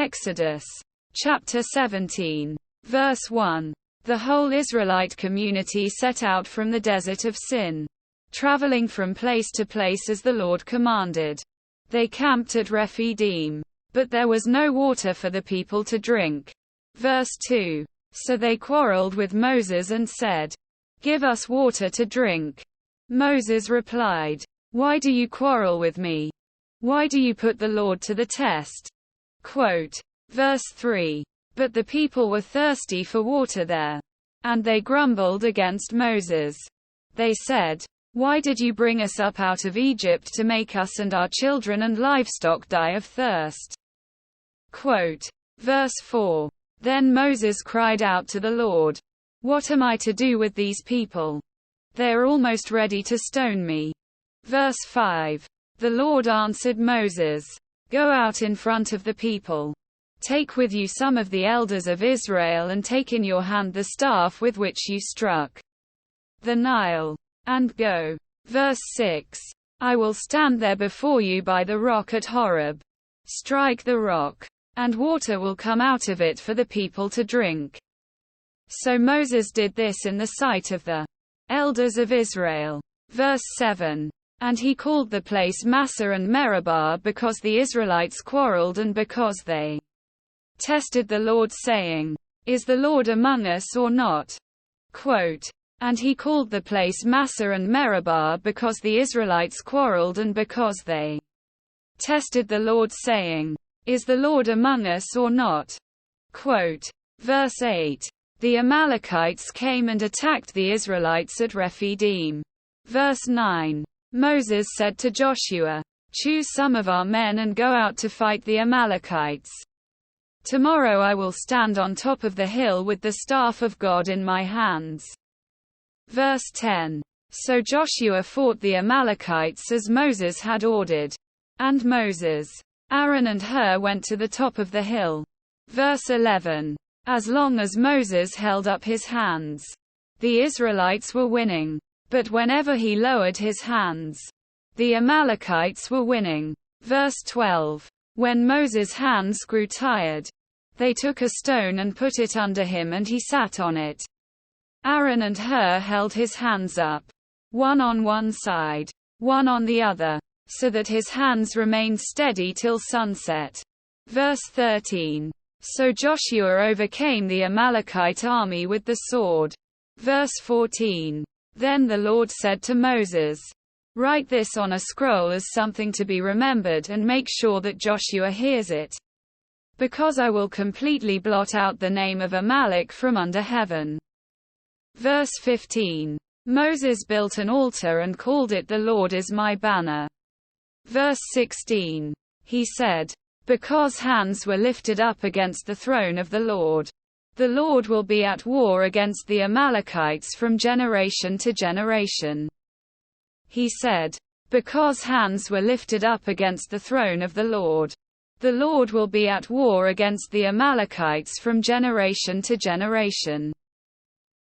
Exodus chapter 17, verse 1. The whole Israelite community set out from the desert of Sin, traveling from place to place as the Lord commanded. They camped at Rephidim, but there was no water for the people to drink. Verse 2. So they quarreled with Moses and said, "Give us water to drink." Moses replied, "Why do you quarrel with me? Why do you put the Lord to the test?" Quote. Verse 3. But the people were thirsty for water there, and they grumbled against Moses. They said, "Why did you bring us up out of Egypt to make us and our children and livestock die of thirst?" Quote. Verse 4. Then Moses cried out to the Lord, "What am I to do with these people? They are almost ready to stone me." Verse 5. The Lord answered Moses, "Go out in front of the people. Take with you some of the elders of Israel and take in your hand the staff with which you struck the Nile, and go." Verse 6. I will stand there before you by the rock at Horeb. Strike the rock, and water will come out of it for the people to drink. So Moses did this in the sight of the elders of Israel. Verse 7. And he called the place Massah and Meribah because the Israelites quarreled and because they tested the Lord, saying, "Is the Lord among us or not?" Quote. And he called the place Massah and Meribah because the Israelites quarreled and because they tested the Lord, saying, "Is the Lord among us or not?" Quote. Verse 8. The Amalekites came and attacked the Israelites at Rephidim. Verse 9. Moses said to Joshua, "Choose some of our men and go out to fight the Amalekites. Tomorrow I will stand on top of the hill with the staff of God in my hands." Verse 10. So Joshua fought the Amalekites as Moses had ordered. And Moses, Aaron and Hur went to the top of the hill. Verse 11. As long as Moses held up his hands, the Israelites were winning. But whenever he lowered his hands, the Amalekites were winning. Verse 12. When Moses' hands grew tired, they took a stone and put it under him and he sat on it. Aaron and Hur held his hands up, one on one side, one on the other, so that his hands remained steady till sunset. Verse 13. So Joshua overcame the Amalekite army with the sword. Verse 14. Then the Lord said to Moses, "Write this on a scroll as something to be remembered and make sure that Joshua hears it. Because I will completely blot out the name of Amalek from under heaven." Verse 15. Moses built an altar and called it "The Lord is my banner." Verse 16. He said, "Because hands were lifted up against the throne of the Lord will be at war against the Amalekites from generation to generation." He said, "Because hands were lifted up against the throne of the Lord will be at war against the Amalekites from generation to generation."